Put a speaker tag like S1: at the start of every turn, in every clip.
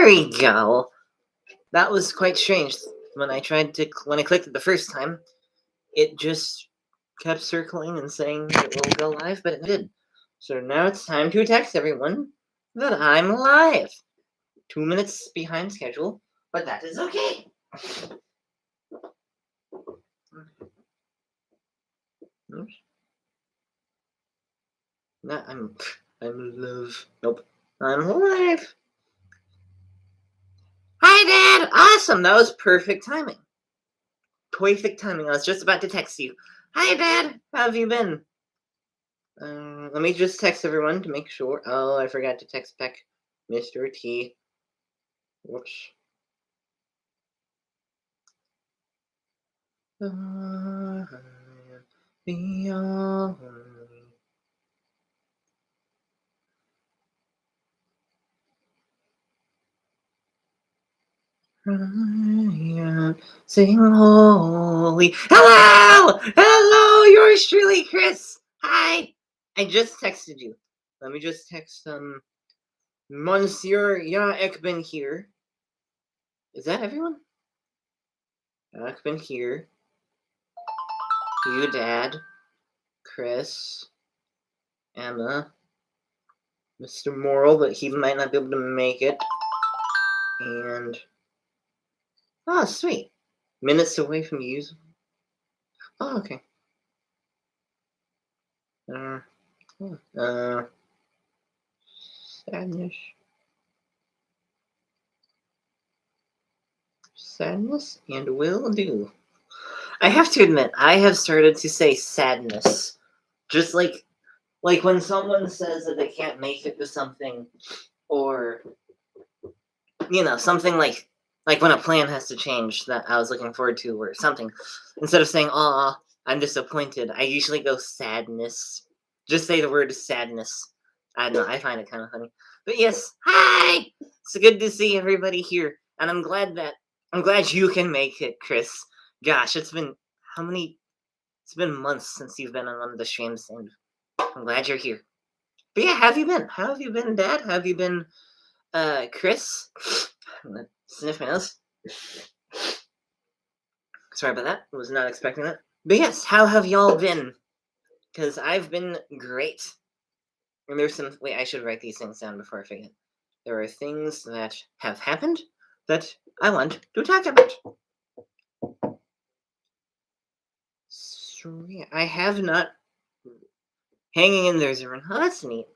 S1: There we go. That was quite strange. When I clicked it the first time, it just kept circling and saying it will go live, but it did. So now it's time to text everyone that I'm live. 2 minutes behind schedule, but that is okay. Oops. No, I'm live. Nope. I'm live. Hi, Dad! Awesome! That was perfect timing. Perfect timing. I was just about to text you. Hi, Dad! How have you been? Let me just text everyone to make sure. Oh, I forgot to text back Mr. T. Whoops. Sing holy. Hello, yours truly, Chris. Hi. I just texted you. Let me just text Monsieur Ekben here. Is that everyone? Ekben here. You, Dad, Chris, Emma, Mr. Morrill, but he might not be able to make it. And oh, sweet. Minutes away from use. Oh, okay. Sadness. Sadness and will do. I have to admit, I have started to say sadness. Just like when someone says that they can't make it to something, or something like when a plan has to change that I was looking forward to or something. Instead of saying, "Aw, I'm disappointed," I usually go sadness. Just say the word sadness. I don't know, I find it kind of funny. But yes, hi! It's good to see everybody here. And I'm glad you can make it, Chris. Gosh, it's been months since you've been on one of the streams, and I'm glad you're here. But yeah, how have you been? How have you been, Dad? How have you been, Chris? I'm gonna sniff my nose. Sorry about that. I was not expecting that. But yes, how have y'all been? Because I've been great. And there's some... Wait, I should write these things down before I forget. There are things that have happened that I want to talk about. So yeah, I have not... Hanging in there, Zeren. Oh, that's neat.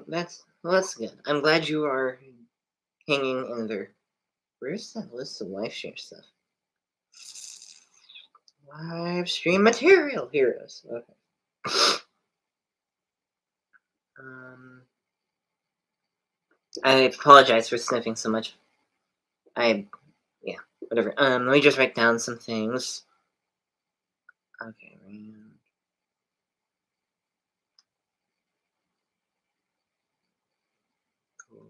S1: That's good. I'm glad you are hanging in there. Where's that list of live stream stuff? Live stream material. Here it is. Okay. I apologize for sniffing so much. Yeah, whatever. Let me just write down some things. Okay. Cool.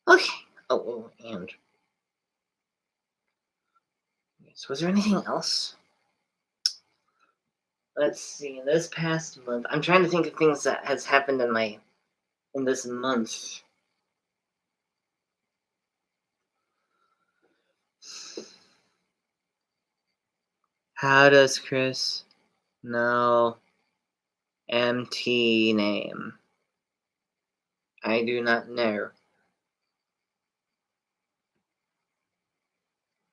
S1: Okay. Oh, and so was there anything else? Let's see. This past month, I'm trying to think of things that has happened in this month. How does Chris know MT name? I do not know.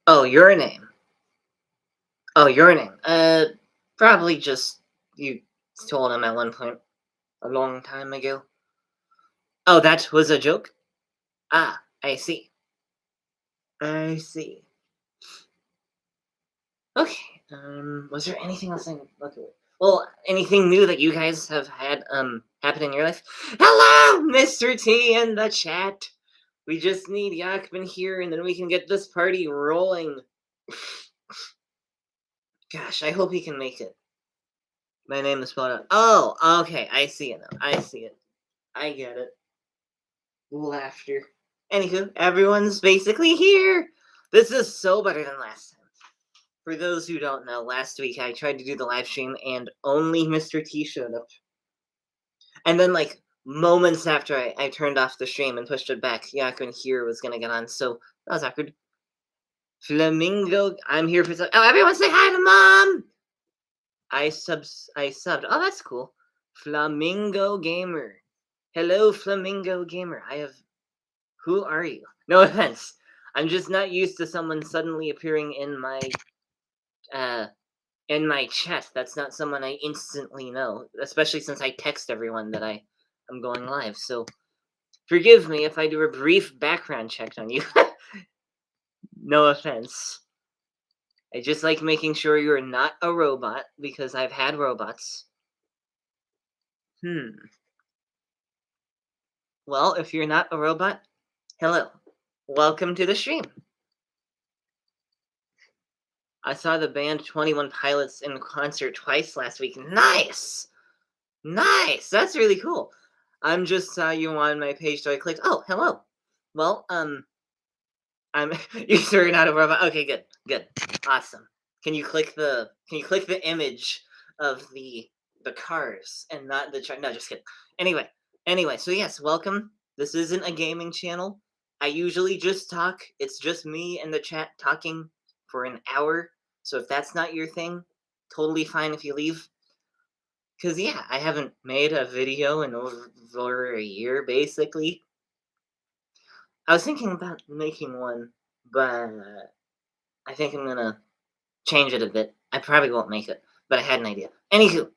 S1: Oh, your name. Oh, your name. Probably just you told him at one point a long time ago. Oh, that was a joke? Ah, I see. I see. Okay. Was there anything else I can look at? Well, anything new that you guys have had happen in your life? Hello, Mr. T in the chat. We just need Yakman here, and then we can get this party rolling. Gosh, I hope he can make it. My name is spelled out. Oh, okay. I see it now. I see it. I get it. Laughter. Anywho, everyone's basically here. This is so better than last time. For those who don't know, last week I tried to do the live stream and only Mr. T showed up. And then, like, moments after I turned off the stream and pushed it back, yeah, I couldn't hear was gonna get on, so that was awkward. Flamingo, I'm here for oh, everyone say hi to mom! I subbed. Oh, that's cool. Flamingo Gamer. Hello, Flamingo Gamer. Who are you? No offense. I'm just not used to someone suddenly appearing uh in my chat. That's not someone I instantly know, especially since I text everyone that I'm going live. So forgive me if I do a brief background check on you. No offense. I just like making sure you're not a robot because I've had robots. Well, if you're not a robot, hello. Welcome to the stream. I saw the band 21 Pilots in concert twice last week. Nice! Nice! That's really cool. I'm just saw you on my page, so I clicked. Oh, hello. Well, I'm you're sure you're not a robot. Okay, good. Good. Awesome. Can you click the image of the cars and not the truck? No, just kidding. Anyway, so yes, welcome. This isn't a gaming channel. I usually just talk. It's just me and the chat talking for an hour. So if that's not your thing, totally fine if you leave. Cause yeah, I haven't made a video in over a year basically. I was thinking about making one, but I think I'm gonna change it a bit. I probably won't make it, but I had an idea. Anywho,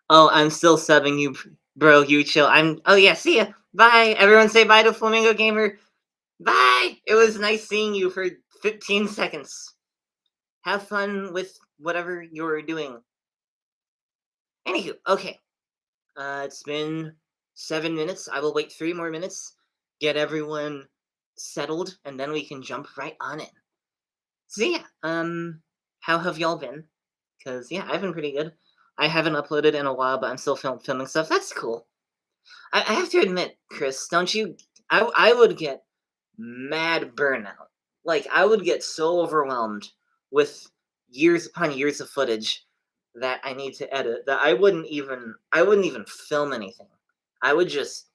S1: oh, I'm still subbing you, bro. You chill. Oh yeah, see ya. Bye. Everyone say bye to Flamingo Gamer. Bye. It was nice seeing you for 15 seconds. Have fun with whatever you're doing. Anywho, okay. It's been 7 minutes. I will wait 3 more minutes, get everyone settled, and then we can jump right on it. So yeah, how have y'all been? Cause yeah, I've been pretty good. I haven't uploaded in a while, but I'm still filming stuff. That's cool. I have to admit, Chris, don't you? I would get mad burnout. Like I would get so overwhelmed with years upon years of footage that I need to edit that I wouldn't even film anything. I would just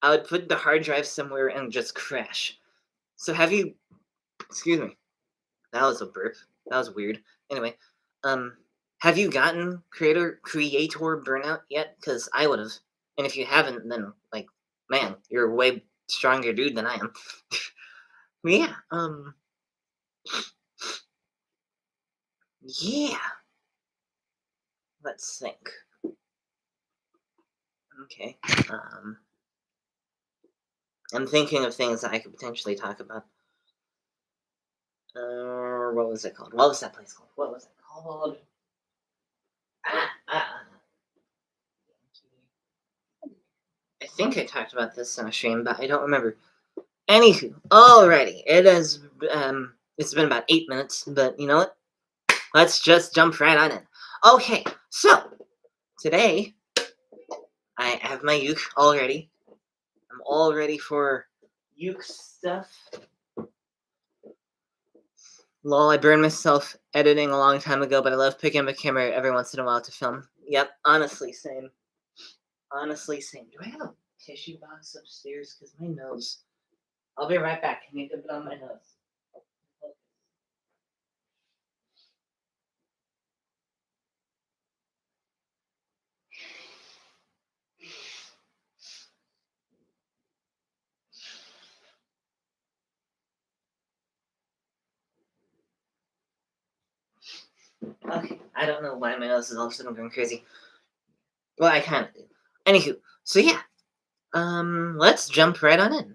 S1: I would put the hard drive somewhere and just crash. So have you? Excuse me. That was a burp. That was weird. Anyway, have you gotten creator burnout yet? Because I would have. And if you haven't, then like, man, you're a way stronger dude than I am. Yeah. Yeah. Let's think. Okay. I'm thinking of things that I could potentially talk about. What was it called? What was that place called? What was it called? Ah. I think I talked about this on a stream, but I don't remember. Anywho, alrighty, it's been about 8 minutes, but you know what? Let's just jump right on in. Okay, so today I have my uke all ready. I'm all ready for uke stuff. Lol, I burned myself editing a long time ago, but I love picking up a camera every once in a while to film. Yep, honestly, same. Honestly, same. Do I have a tissue box upstairs? Because my nose. I'll be right back. I need to put on my nose. Okay, I don't know why my nose is all of a sudden going crazy. Well, I kind of do. Anywho, so yeah, let's jump right on in.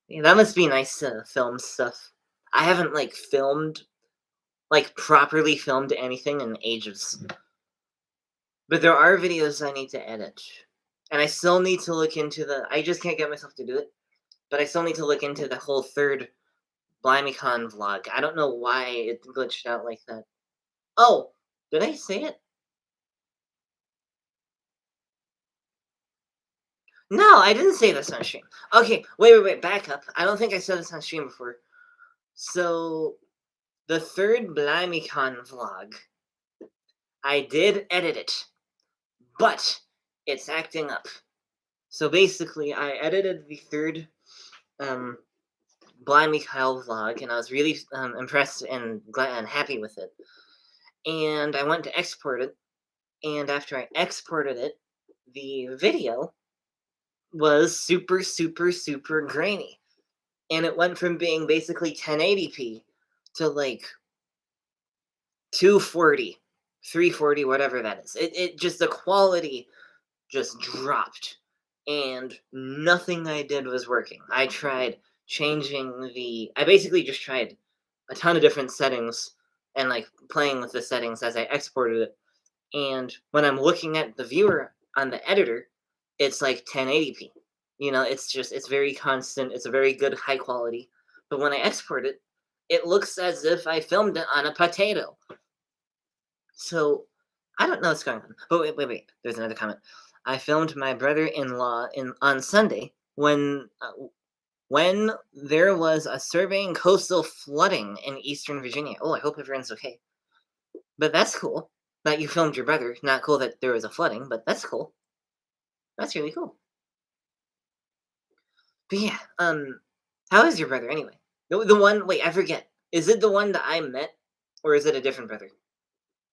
S1: Yeah, that must be nice to film stuff. I haven't properly filmed anything in ages. But there are videos I need to edit. And I still need to look into I just can't get myself to do it. But I still need to look into the whole third BlimeyCon vlog. I don't know why it glitched out like that. Oh, did I say it? No, I didn't say this on stream. Okay, wait, back up. I don't think I said this on stream before. So, the third BlimeyCon vlog, I did edit it, but it's acting up. So basically, I edited the third um, Blind Mikhail vlog, and I was really impressed and glad and happy with it. And I went to export it, and after I exported it, the video was super, super, super grainy. And it went from being basically 1080p to like 240, 340, whatever that is. It just, the quality just dropped. And nothing I did was working. I tried I basically just tried a ton of different settings and like playing with the settings as I exported it. And when I'm looking at the viewer on the editor, it's like 1080p. It's very constant. It's a very good high quality. But when I export it, it looks as if I filmed it on a potato. So I don't know what's going on. But wait. There's another comment. I filmed my brother-in-law on Sunday when there was a surveying coastal flooding in Eastern Virginia. Oh, I hope everyone's okay. But that's cool that you filmed your brother. Not cool that there was a flooding, but that's cool. That's really cool. But yeah, how is your brother anyway? The one, wait, I forget. Is it the one that I met, or is it a different brother?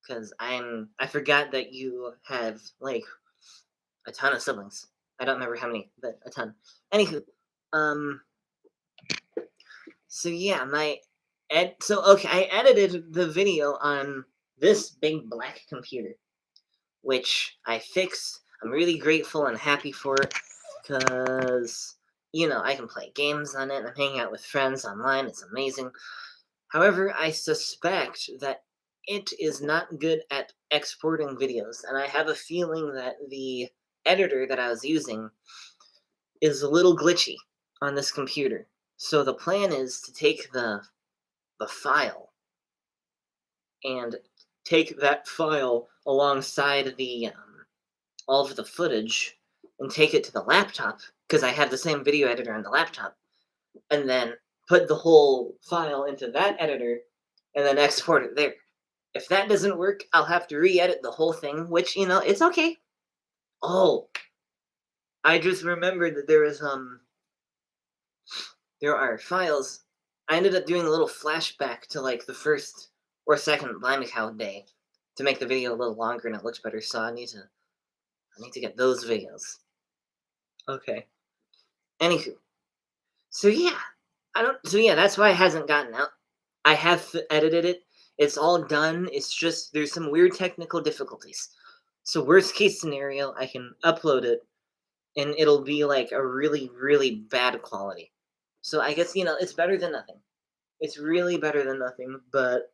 S1: Because I forgot that you have like a ton of siblings. I don't remember how many, but a ton. Anywho, um, so yeah, okay, I edited the video on this big black computer, which I fixed. I'm really grateful and happy for it because, I can play games on it. I'm hanging out with friends online. It's amazing. However, I suspect that it is not good at exporting videos, and I have a feeling that the editor that I was using is a little glitchy on this computer. So the plan is to take the file and take that file alongside the all of the footage and take it to the laptop because I have the same video editor on the laptop, and then put the whole file into that editor and then export it there. If that doesn't work, I'll have to re-edit the whole thing, which it's okay. Oh, I just remembered that there are files. I ended up doing a little flashback to like the first or second Blind Cow day to make the video a little longer and it looks better. So I need to get those videos. Okay. Anywho, so yeah, I don't. So yeah, that's why it hasn't gotten out. I have edited it. It's all done. It's just there's some weird technical difficulties. So worst case scenario, I can upload it and it'll be like a really, really bad quality. So I guess it's better than nothing. It's really better than nothing, but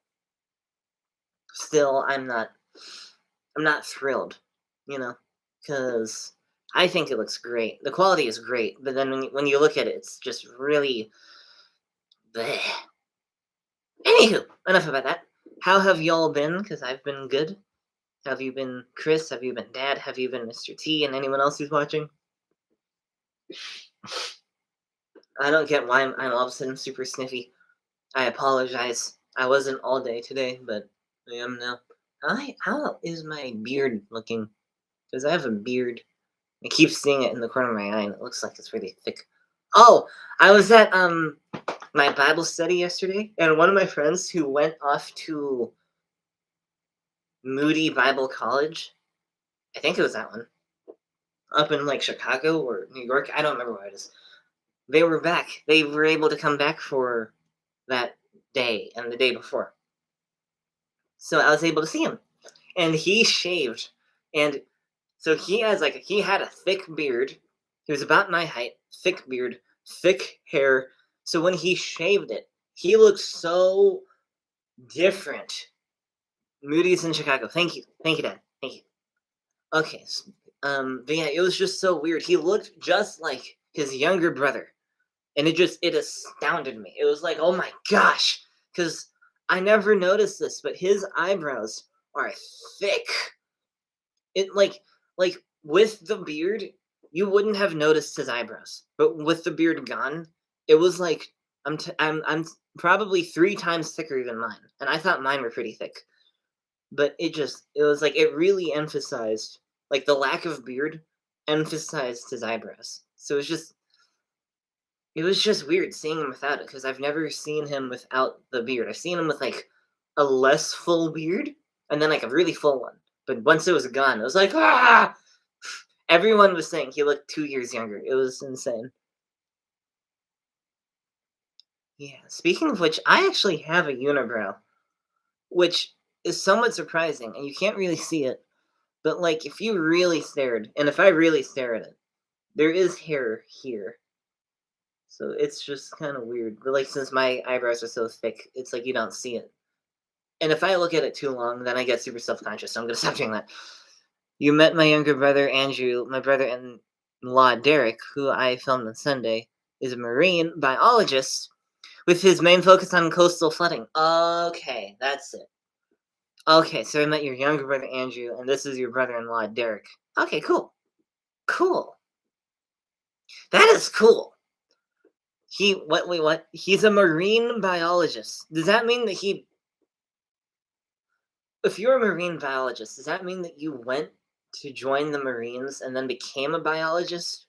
S1: still I'm not thrilled, because I think it looks great. The quality is great, but then when you look at it, it's just really bleh. Anywho, enough about that. How have y'all been? Because I've been good. Have you been Chris? Have you been Dad? Have you been Mr. T? And anyone else who's watching? I don't get why I'm all of a sudden super sniffy. I apologize. I wasn't all day today, but I am now. How is my beard looking? Because I have a beard. I keep seeing it in the corner of my eye, and it looks like it's really thick. Oh, I was at my Bible study yesterday, and one of my friends who went off to Moody Bible College, I think it was that one, up in like Chicago or New York, I don't remember where it is. They were back. They were able to come back for that day and the day before. So I was able to see him. And he shaved. And so he had a thick beard. He was about my height, thick beard, thick hair. So when he shaved it, he looked so different. Moody's in Chicago. Thank you. Thank you, Dad. Thank you. Okay. But yeah, it was just so weird. He looked just like his younger brother. And it astounded me. It was like, oh my gosh. Because I never noticed this, but his eyebrows are thick. It like with the beard, you wouldn't have noticed his eyebrows. But with the beard gone, it was like I'm probably 3 times thicker than mine. And I thought mine were pretty thick. But it was like it really emphasized Like the lack of beard emphasized his eyebrows. So it was just weird seeing him without it because I've never seen him without the beard. I've seen him with like a less full beard and then like a really full one. But once it was gone, it was like ah. Everyone was saying he looked 2 years younger. It was insane. Yeah. Speaking of which, I actually have a unibrow, which is somewhat surprising, and you can't really see it. But like, if you really stared, and if I really stare at it, there is hair here. So it's just kind of weird. But like, since my eyebrows are so thick, it's like you don't see it. And if I look at it too long, then I get super self-conscious. So I'm gonna stop doing that. You met my younger brother Andrew. My brother-in-law Derek, who I filmed on Sunday, is a marine biologist with his main focus on coastal flooding. Okay, that's it. Okay, so I met your younger brother Andrew, and this is your brother-in-law Derek. Okay, cool. Cool. That is cool. What? He's a marine biologist. Does that mean that if you're a marine biologist, does that mean that you went to join the Marines and then became a biologist?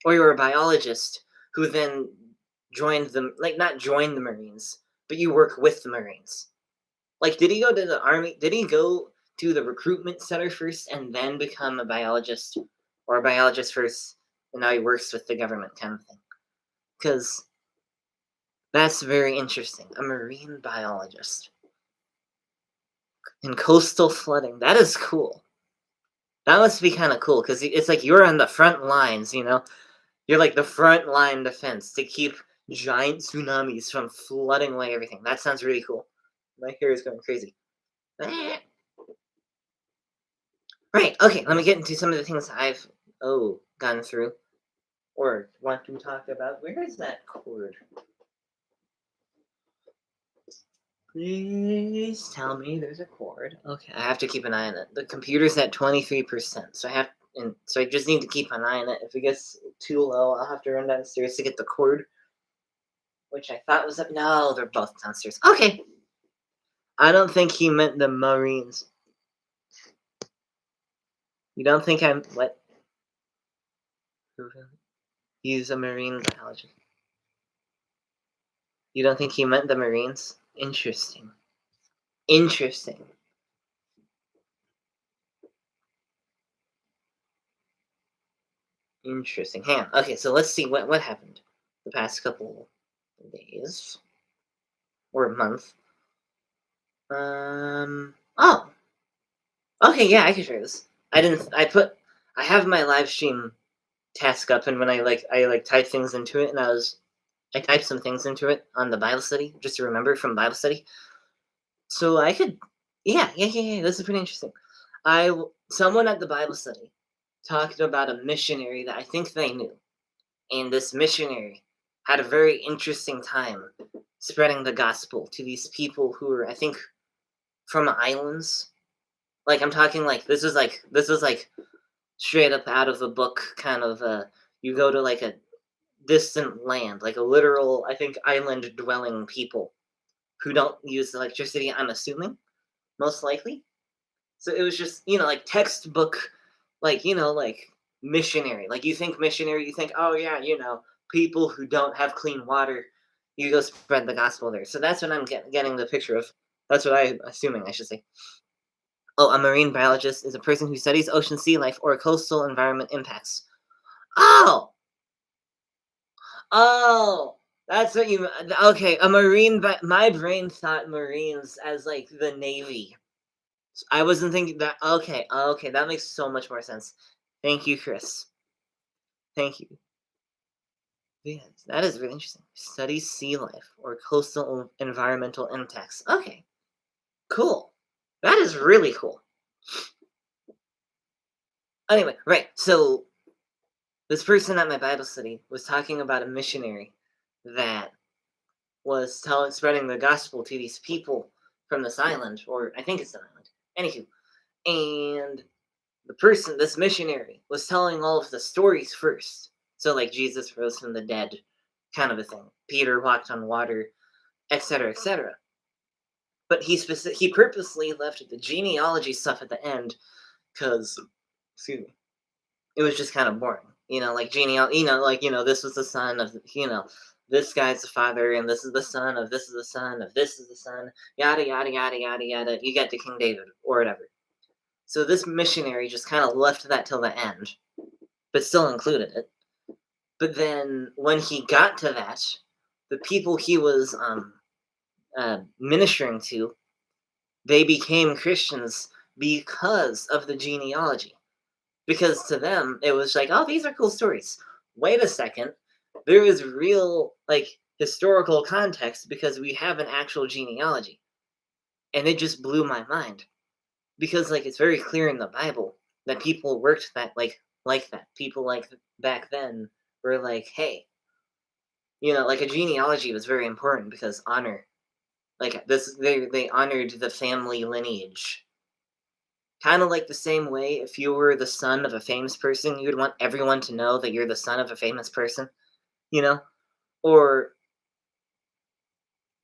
S1: Or you're a biologist who then joined them, like not joined the Marines, but you work with the Marines? Like, did he go to the army? Did he go to the recruitment center first and then become a biologist, or a biologist first and now he works with the government kind of thing? Because that's very interesting. A marine biologist in coastal flooding. That is cool. That must be kind of cool because it's like you're on the front lines, you know? You're like the front line defense to keep giant tsunamis from flooding away everything. That sounds really cool. My hair is going crazy. Right, okay, let me get into some of the things I've gone through or want to talk about. Where is that cord? Please tell me there's a cord. Okay, I have to keep an eye on it. The computer's at 23%, so I just need to keep an eye on it. If it gets too low, I'll have to run downstairs to get the cord, which I thought was up. No, they're both downstairs. Okay. I don't think he meant the Marines. You don't think I'm what? He's a marine biologist. You don't think he meant the Marines? Interesting. Interesting. Interesting. Hang on. Okay, so let's see what happened the past couple days or month. Oh. Okay, yeah, I can share this. I have my live stream task up, and when I type things into it, and I typed some things into it on the Bible study just to remember from Bible study. So I could, yeah. This is pretty interesting. Someone at the Bible study talked about a missionary that I think they knew, and this missionary had a very interesting time spreading the gospel to these people who were, I think, from islands. Like I'm talking like this is like straight up out of the book kind of you go to like a distant land, like a literal, I think, island dwelling people who don't use electricity, I'm assuming, most likely. So it was just, like textbook, like missionary. Like you think missionary, you think, oh yeah, people who don't have clean water, you go spread the gospel there. So that's what I'm getting the picture of. That's what I'm assuming, I should say. Oh, a marine biologist is a person who studies ocean sea life or coastal environment impacts. Oh, oh, that's what you. Okay, a marine. But my brain thought Marines as like the Navy. I wasn't thinking that. Okay, okay, that makes so much more sense. Thank you, Chris. Thank you. Yeah, that is really interesting. Studies sea life or coastal environmental impacts. Okay, cool. That is really cool. Anyway, right. So this person at my Bible study was talking about a missionary that was spreading the gospel to these people from this island, or I think it's an island. Anywho, and this missionary, was telling all of the stories first. So, like Jesus rose from the dead, kind of a thing. Peter walked on water, etc., etc. But he purposely left the genealogy stuff at the end because excuse me, it was just kind of boring. Like this was the son of, this guy's the father, and this is the son of, this is the son of, this is the son, yada, yada, yada, yada, yada. You get to King David or whatever. So this missionary just kind of left that till the end, but still included it. But then when he got to that, the people he was ministering to, they became Christians because of the genealogy. Because to them, it was like, oh, these are cool stories. Wait a second. There is real, historical context because we have an actual genealogy. And it just blew my mind. Because, it's very clear in the Bible that people worked that, like that. People, back then were like, hey, a genealogy was very important because honor. They honored the family lineage. Kind of like the same way if you were the son of a famous person, you would want everyone to know that you're the son of a famous person, you know? Or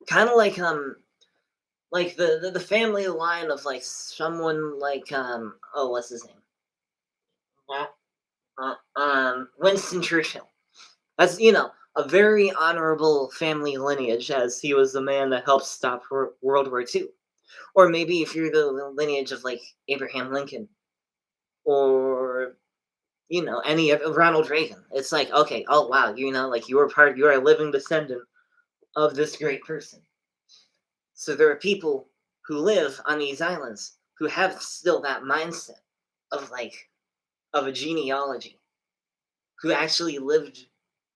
S1: kind of like the family line of someone oh, what's his name? Winston Churchill. That's a very honorable family lineage, as he was the man that helped stop World War II. Or maybe if you're the lineage of Abraham Lincoln, or any of Ronald Reagan. It's like, okay, oh wow, you are a living descendant of this great person. So there are people who live on these islands who have still that mindset of of a genealogy, who actually lived,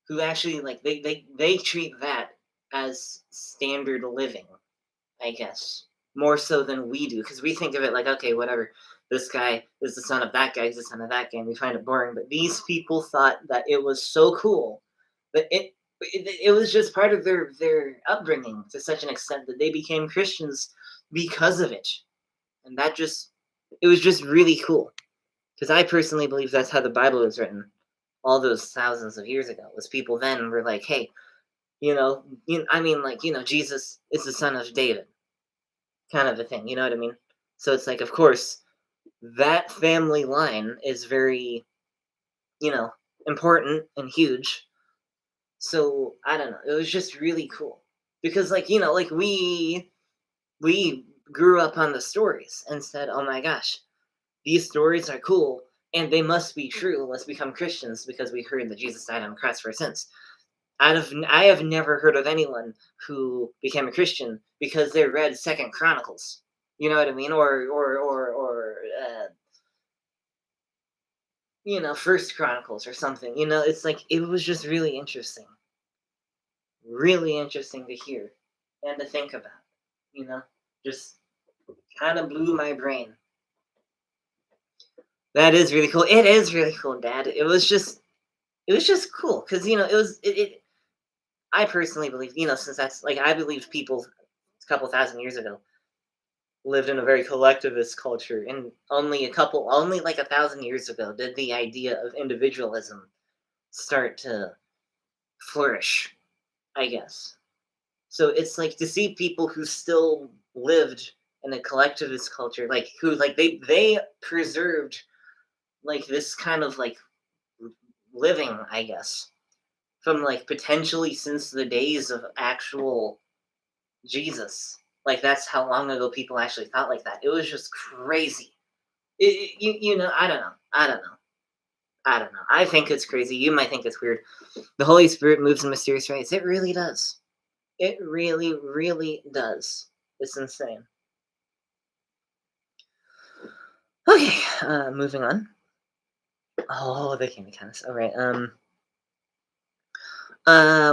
S1: who actually they treat that as standard living, I guess, more so than we do, because we think of it like, okay, whatever, this guy is the son of that guy, he's the son of that guy, and we find it boring. But these people thought that it was so cool that it was just part of their upbringing to such an extent that they became Christians because of it, and it was just really cool. Because I personally believe that's how the Bible was written all those thousands of years ago. Was people then were like, hey, Jesus is the son of David, kind of a thing. You know what I mean? So it's like, of course, that family line is very, you know, important and huge. So I don't know. It was just really cool because, we grew up on the stories and said, oh my gosh, these stories are cool and they must be true. Let's become Christians because we heard that Jesus died on the cross for our sins. I have never heard of anyone who became a Christian because they read Second Chronicles. You know what I mean? Or First Chronicles or something. It's like it was just really interesting to hear and to think about. You know, just kind of blew my brain. That is really cool. It is really cool, Dad. It was just cool because it. I personally believe since that's I believe people a couple thousand years ago lived in a very collectivist culture, and only like 1,000 years ago did the idea of individualism start to flourish, I guess. So it's like to see people who still lived in a collectivist culture, who they preserved this kind of living, I guess, from potentially since the days of actual Jesus. That's how long ago people actually thought like that. It was just crazy. I don't know. I don't know. I don't know. I think it's crazy. You might think it's weird. The Holy Spirit moves in mysterious ways. It really does. It really, really does. It's insane. Okay, moving on. Oh, they can be kind of. All right.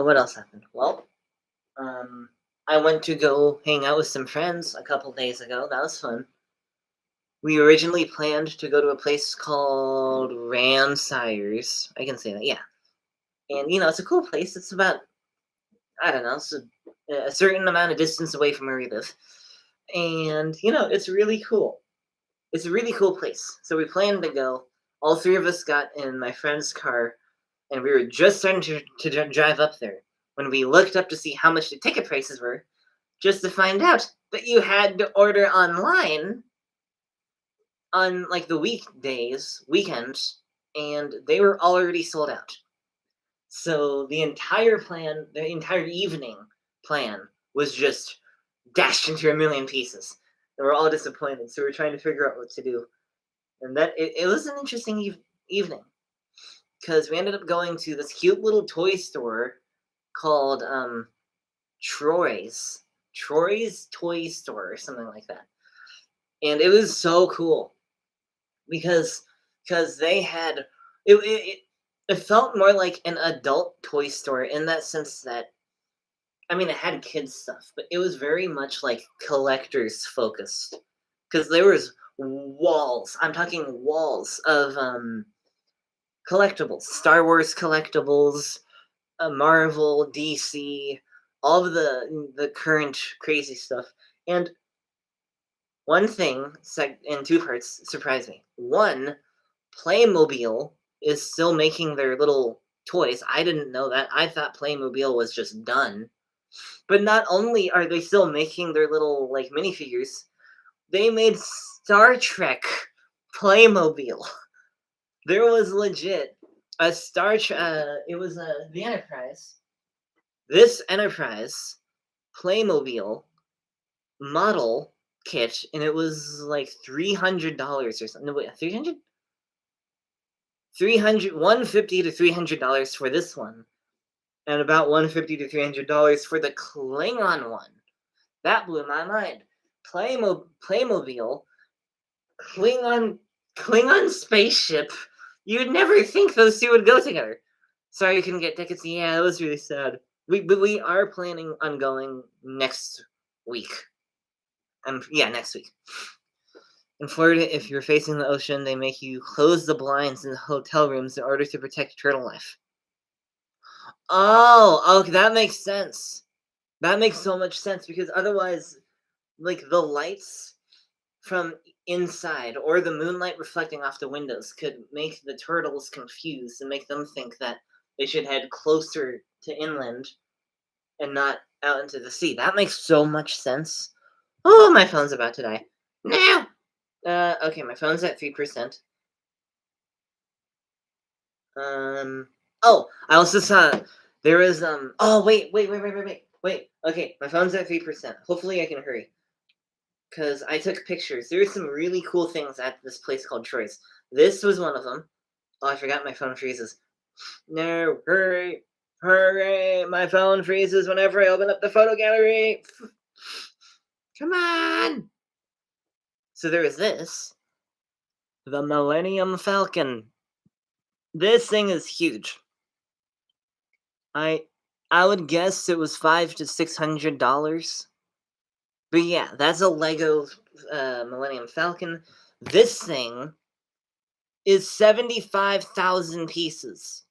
S1: What else happened? Well, I went to go hang out with some friends a couple days ago. That was fun. We originally planned to go to a place called Ramsires. I can say that, yeah. And it's a cool place. It's about, I don't know, a certain amount of distance away from where we live. And it's really cool. It's a really cool place. So we planned to go. All three of us got in my friend's car, and we were just starting to drive up there when we looked up to see how much the ticket prices were, just to find out that you had to order online on like the weekends, and they were already sold out. So the entire evening plan was just dashed into a million pieces. And we're all disappointed. So we're trying to figure out what to do. And it was an interesting evening because we ended up going to this cute little toy store called Troy's Toy Store or something like that. And it was so cool because they had it felt more like an adult toy store in that sense that I mean it had kids stuff, but it was very much like collectors focused because there was walls. I'm talking walls of collectibles, Star Wars collectibles, Marvel, DC, all of the current crazy stuff. And one thing in two parts surprised me. One, Playmobil is still making their little toys. I didn't know that. I thought Playmobil was just done. But not only are they still making their little like minifigures, they made Star Trek Playmobil. There was legit a Star Trek. It was the Enterprise. This Enterprise Playmobil model kit, and it was like $300 or something. No, wait, 300? 300 $150 to $300 for this one, and about $150 to $300 for the Klingon one. That blew my mind. Playmobil, Klingon spaceship. You'd never think those two would go together. Sorry you couldn't get tickets. Yeah, it was really sad. But we are planning on going next week. Yeah, next week. In Florida, if you're facing the ocean, they make you close the blinds in the hotel rooms in order to protect turtle life. Oh, okay, that makes sense. That makes so much sense because otherwise, like the lights from inside or the moonlight reflecting off the windows could make the turtles confused and make them think that they should head closer to inland and not out into the sea. That makes so much sense. Oh, my phone's about to die. No! Okay, my phone's at 3%. Oh, I also saw there was oh wait. Okay, my phone's at 3%. Hopefully I can hurry. Cause I took pictures. There were some really cool things at this place called Troy's. This was one of them. Oh, I forgot my phone freezes. No, hurry. Hurry! My phone freezes whenever I open up the photo gallery. Come on! So there was this. The Millennium Falcon. This thing is huge. I would guess it was $500 to $600. But yeah, that's a Lego Millennium Falcon. This thing is 75,000 pieces.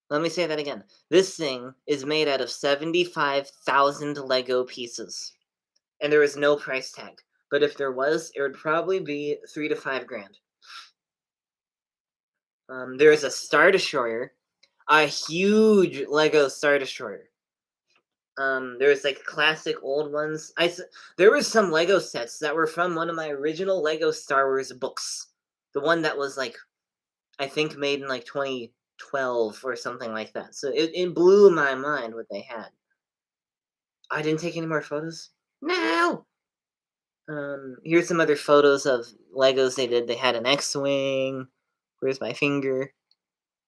S1: Let me say that again. This thing is made out of 75,000 Lego pieces. And there is no price tag. But if there was, it would probably be $3 to $5 grand. There is a Star Destroyer, a huge Lego Star Destroyer. There was like classic old ones. There were some Lego sets that were from one of my original Lego Star Wars books. The one that was like, I think made in like 2012 or something like that. So it blew my mind what they had. I didn't take any more photos? No! Here's some other photos of Legos they did. They had an X-Wing. Where's my finger?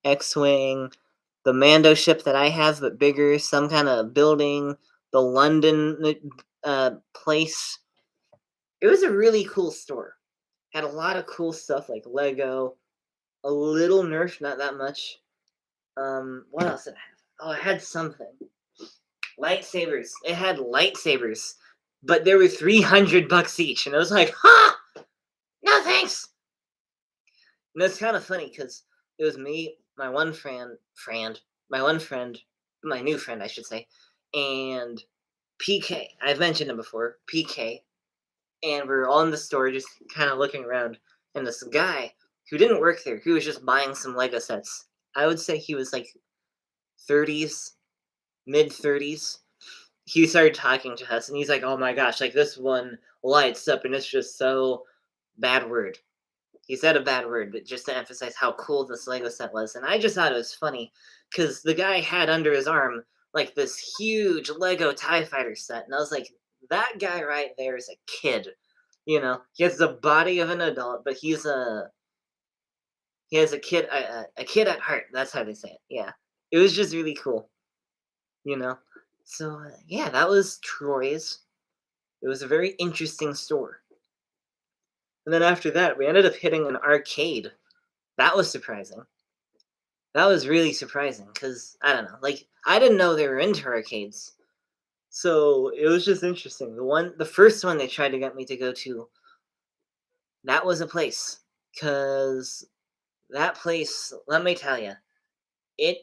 S1: X-Wing. The Mando ship that I have, but bigger. Some kind of building. The London place. It was a really cool store. Had a lot of cool stuff like Lego. A little Nerf, not that much. What else did I have? Oh, I had something. Lightsabers. It had lightsabers. But they were $300 each. And I was like, huh! No thanks! And it's kind of funny because it was me, my new friend, I should say, and PK. I've mentioned him before, PK. And we're all in the store just kind of looking around. And this guy who didn't work there, who was just buying some Lego sets. I would say he was like 30s, mid 30s. He started talking to us and he's like, oh my gosh, like this one lights up and it's just so bad word. He said a bad word, but just to emphasize how cool this Lego set was. And I just thought it was funny because the guy had under his arm like this huge Lego TIE fighter set. And I was like, that guy right there is a kid. He has the body of an adult, but he has a kid at heart. That's how they say it. Yeah. It was just really cool, you know? So, yeah, that was Troy's. It was a very interesting store. And then after that, we ended up hitting an arcade. That was surprising. That was really surprising because I don't know, like I didn't know they were into arcades, so it was just interesting. The first one they tried to get me to go to, that was a place, because that place, let me tell you, it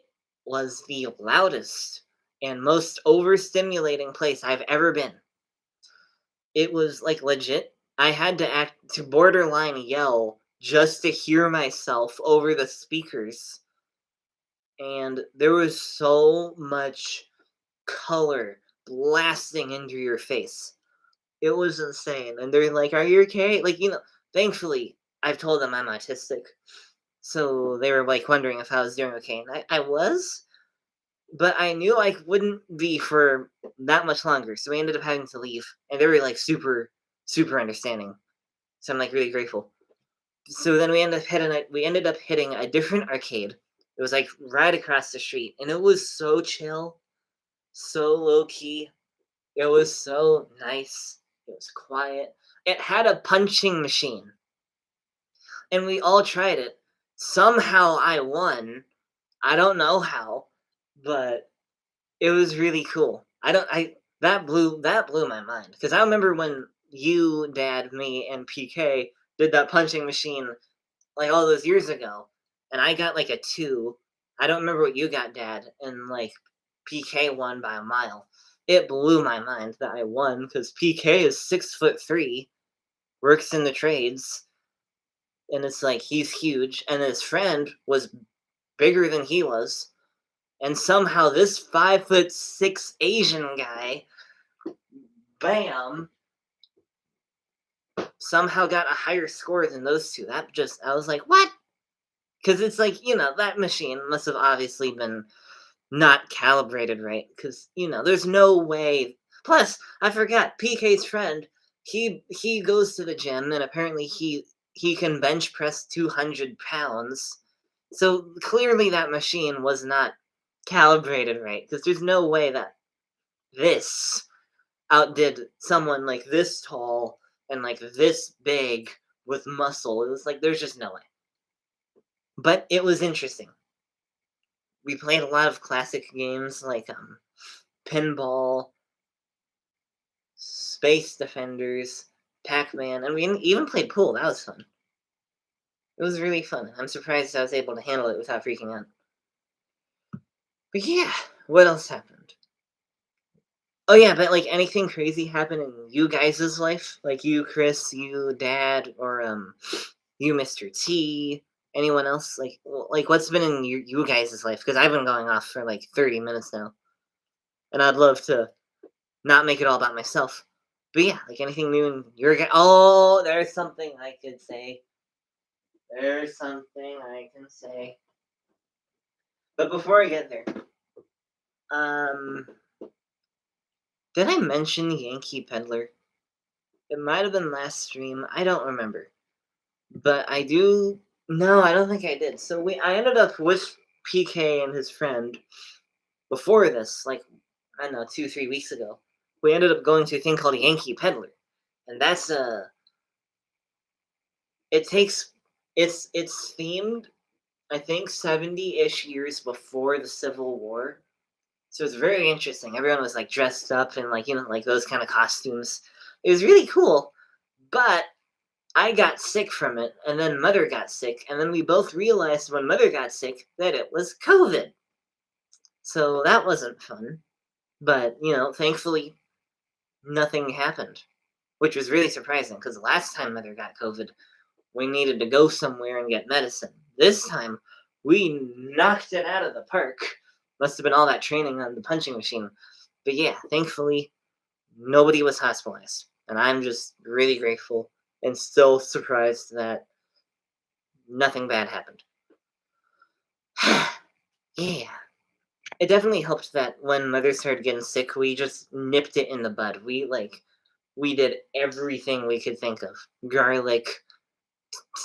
S1: was the loudest and most overstimulating place I've ever been. It was like legit. I had to act to borderline yell just to hear myself over the speakers, and there was so much color blasting into your face. It was insane. And they're like, "Are you okay?" Like, thankfully, I've told them I'm autistic. So they were like wondering if I was doing okay. And I was, but I knew I wouldn't be for that much longer. So we ended up having to leave. And they were like super, super understanding. So I'm like really grateful. So then we ended up hitting a different arcade. It was like right across the street. And it was so chill, so low key. It was so nice. It was quiet. It had a punching machine, and we all tried it. Somehow I won. I don't know how, but it was really cool. I don't I that blew my mind because I remember when you, Dad, me, and PK did that punching machine like all those years ago, and I got like a 2. I don't remember what you got, Dad, and like PK won by a mile. It blew my mind that I won because PK is 6'3", works in the trades, and it's like he's huge, and his friend was bigger than he was, and somehow this 5'6" Asian guy, bam, somehow got a higher score than those two. I was like, what? Because it's like, that machine must have obviously been not calibrated right, because there's no way. Plus, I forgot PK's friend. He goes to the gym, and apparently he can bench press 200 pounds. So clearly that machine was not calibrated right, because there's no way that this outdid someone like this tall and like this big with muscle. It was like there's just no way. But it was interesting. We played a lot of classic games like pinball, Space Defenders, Pac-Man, and we even played pool. That was fun. It was really fun. I'm surprised I was able to handle it without freaking out. But yeah, what else happened? Oh yeah, but like anything crazy happen in you guys' life? Like you, Chris, you, Dad, or you, Mr. T, anyone else? Like what's been in you guys' life? Because I've been going off for like 30 minutes now, and I'd love to not make it all about myself. But yeah, like anything new in your guy. Oh, there's something I could say. There's something I can say. But before I get there, um, did I mention Yankee Peddler? It might have been last stream. I don't remember. But I do. No, I don't think I did. So I ended up with PK and his friend before this, like I don't know, 2-3 weeks ago. We ended up going to a thing called Yankee Peddler, and that's it takes it's themed, I think 70-ish years before the Civil War. So it's very interesting. Everyone was like dressed up in like like those kind of costumes. It was really cool. But I got sick from it, and then Mother got sick, and then we both realized when Mother got sick that it was COVID. So that wasn't fun. But, thankfully nothing happened, which was really surprising because last time Mother got COVID, we needed to go somewhere and get medicine. This time, we knocked it out of the park. Must have been all that training on the punching machine. But yeah, thankfully, nobody was hospitalized. And I'm just really grateful and still surprised that nothing bad happened. Yeah. It definitely helped that when mother started getting sick, we just nipped it in the bud. We did everything we could think of. Garlic,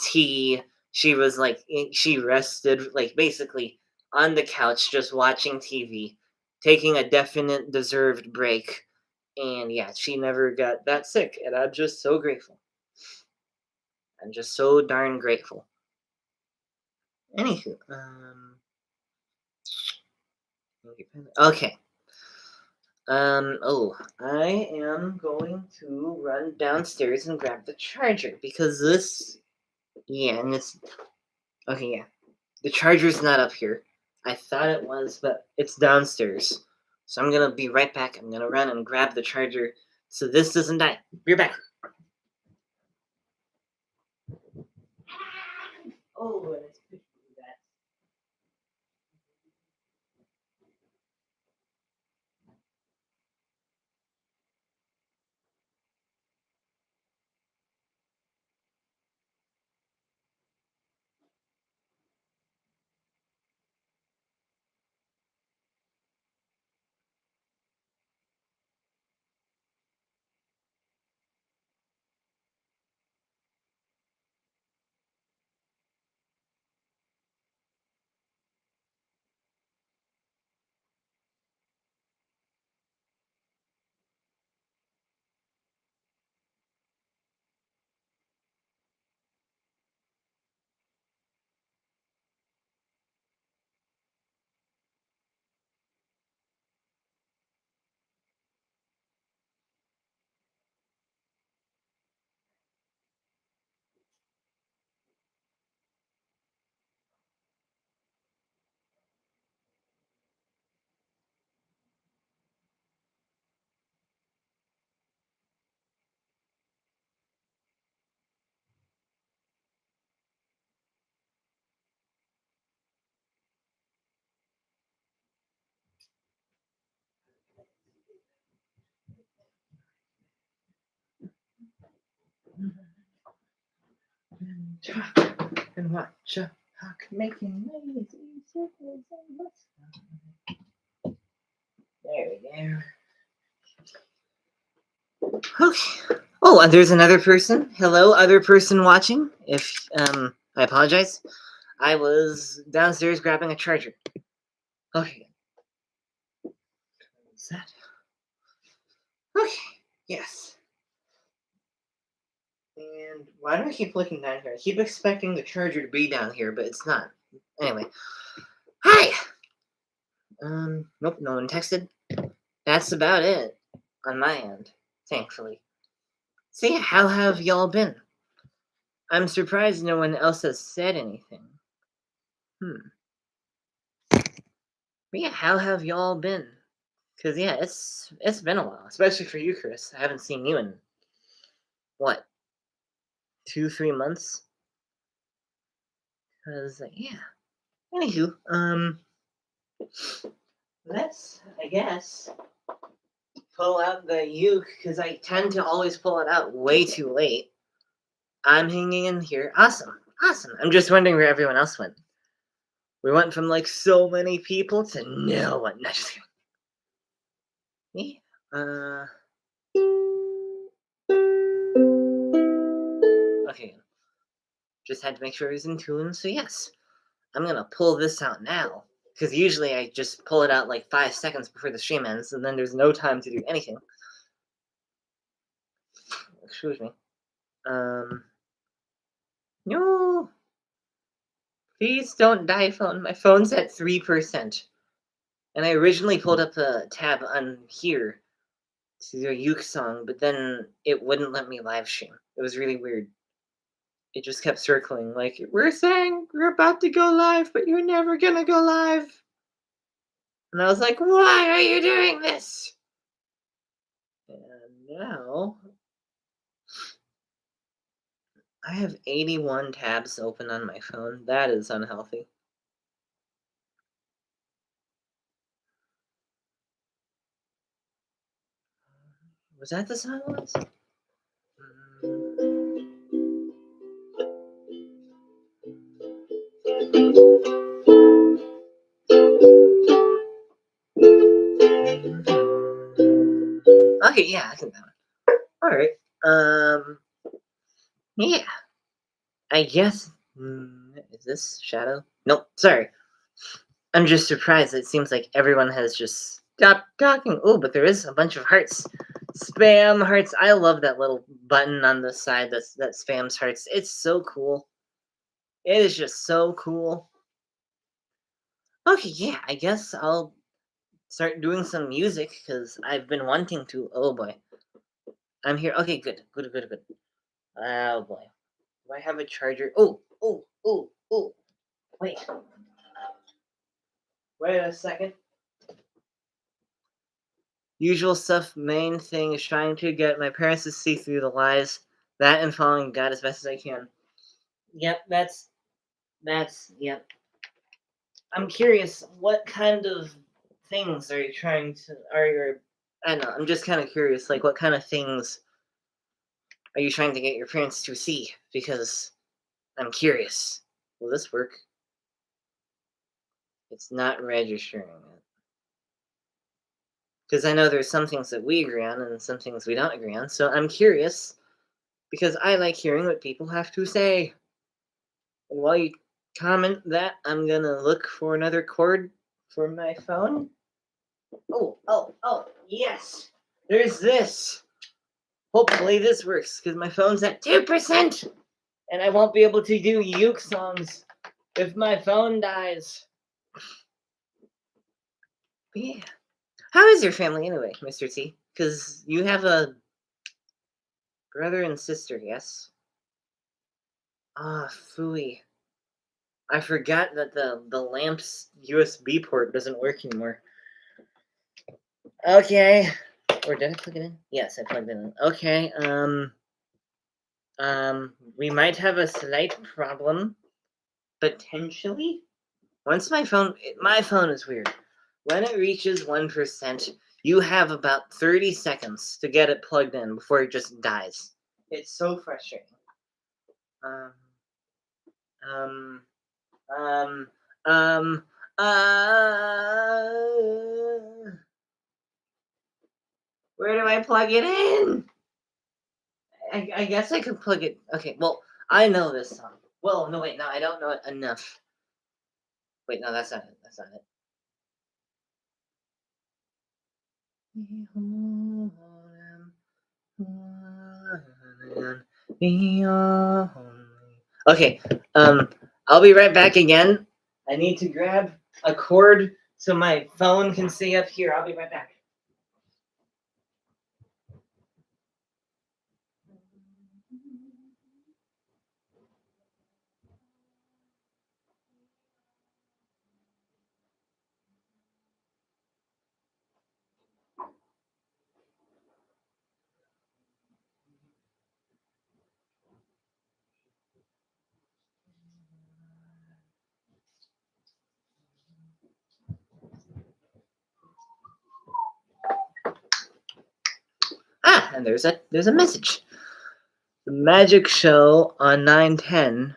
S1: tea. She was like she rested like basically on the couch just watching TV, taking a definite deserved break. And yeah, she never got that sick, and I'm just so grateful. I'm just so darn grateful. Anywho, okay. Oh, I am going to run downstairs and grab the charger because yeah, and okay, yeah. The charger's not up here. I thought it was, but it's downstairs. So I'm gonna be right back. I'm gonna run and grab the charger so this doesn't die. Be right back. Oh, and it's good to do that. Talk and watch a hawk making lazy circles and there we go. Okay. Oh, and there's another person. Hello, other person watching. If I apologize. I was downstairs grabbing a charger. Okay. What's that? Okay. Yes. And why do I keep looking down here? I keep expecting the charger to be down here, but it's not. Anyway. Hi! Nope, no one texted. That's about it on my end, thankfully. So yeah, how have y'all been? I'm surprised no one else has said anything. But yeah, how have y'all been? Cause yeah, it's been a while, especially for you, Chris. I haven't seen you in what 2 3 months. Cause yeah. Anywho, let's I guess pull out the uke because I tend to always pull it out way too late. I'm hanging in here. Awesome, awesome. I'm just wondering where everyone else went. We went from like so many people to no one. No, just kidding. Yeah. Okay. Just had to make sure it was in tune. So yes, I'm gonna pull this out now because usually I just pull it out like 5 seconds before the stream ends, and then there's no time to do anything. Excuse me. No. Please don't die, phone. My phone's at 3%. And I originally pulled up a tab on here to do a uke song, but then it wouldn't let me live stream. It was really weird. It just kept circling, like, we're saying we're about to go live, but you're never gonna go live. And I was like, why are you doing this? And now I have 81 tabs open on my phone. That is unhealthy. Was that the song it was? Okay, yeah, I think that one. All right. Yeah. I guess. Is this Shadow? Nope. Sorry. I'm just surprised. It seems like everyone has just stopped talking. Oh, but there is a bunch of hearts. Spam hearts. I love that little button on the side that spams hearts. It's so cool. It is just so cool. Okay, yeah, I guess I'll start doing some music because I've been wanting to. Oh boy. I'm here. Okay, good. Good, good, good. Oh boy. Do I have a charger? Oh, oh, oh, oh. Wait. Wait a second. Usual stuff. Main thing is trying to get my parents to see through the lies. That and following God as best as I can. Yep, yep. I'm curious, what kind of things are you trying to, I don't know, I'm just kind of curious, like, what kind of things are you trying to get your parents to see? Because I'm curious. Will this work? It's not registering it. Because I know there's some things that we agree on and some things we don't agree on, so I'm curious because I like hearing what people have to say. And while you comment that, I'm gonna look for another cord for my phone. Oh, yes! There's this! Hopefully this works, because my phone's at 2%! And I won't be able to do uke songs if my phone dies. But yeah. How is your family anyway, Mr. T? Because you have a brother and sister, yes? Ah, phooey. I forgot that the lamp's USB port doesn't work anymore. Okay. Or did I plug it in? Yes, I plugged it in. Okay, we might have a slight problem. Potentially? Once my phone is weird. When it reaches 1%, you have about 30 seconds to get it plugged in before it just dies. It's so frustrating. Um, um, um, um, uh, where do I plug it in? I guess I could plug it. Okay, well, I know this song. Well, no, wait, no, I don't know it enough. Wait, no, that's not it. That's not it. Okay, I'll be right back again. I need to grab a cord so my phone can stay up here. I'll be right back. Ah, and there's a message. The magic show on 910.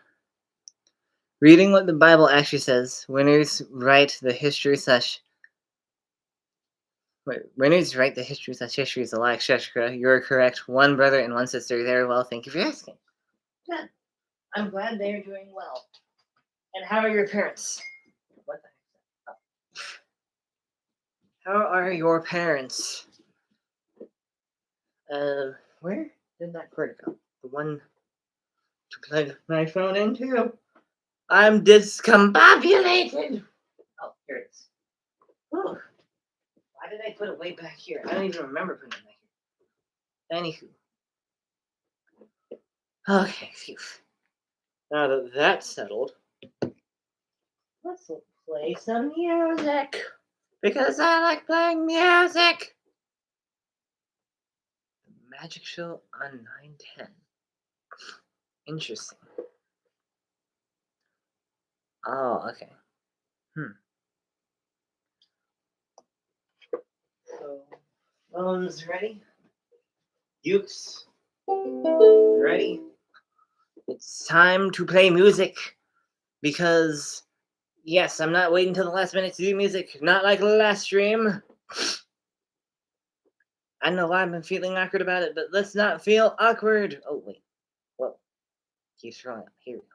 S1: Reading what the Bible actually says. Winners write the history slash history is a lie, etc. You're correct. One brother and one sister. Very well. Thank you for asking. Good. I'm glad they're doing well. And how are your parents? What the heck? How are your parents? Where did that cord go? The one to plug my phone into? I'm discombobulated! Oh, here it is. Whew. Why did I put it way back here? I don't even remember putting it back here. Anywho. Okay, phew. Now that that's settled, let's play some music. Because I like playing music! Magic show on 910. Interesting. Oh, okay. So, phones ready? Ukes ready? It's time to play music. Because, yes, I'm not waiting till the last minute to do music. Not like last stream. I don't know why I've been feeling awkward about it, but let's not feel awkward. Oh, wait. Whoa. Keep scrolling. Here we go.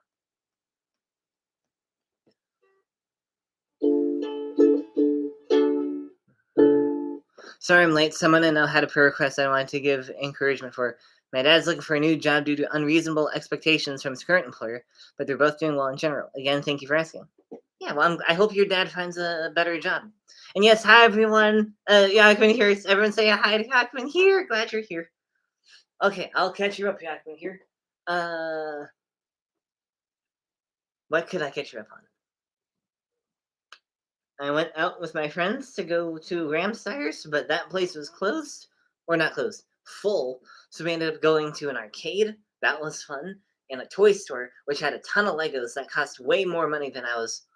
S1: Sorry I'm late. Someone I know had a prayer request I wanted to give encouragement for. My dad's looking for a new job due to unreasonable expectations from his current employer, but they're both doing well in general. Again, thank you for asking. Yeah, well, I hope your dad finds a better job. And yes, hi everyone. Yakman here. Everyone say hi to Yakman here. Glad you're here. Okay, I'll catch you up, Yakman here. What could I catch you up on? I went out with my friends to go to Ramsire's, but that place was closed. Or not closed, full. So we ended up going to an arcade. That was fun. And a toy store, which had a ton of Legos that cost way more money than I was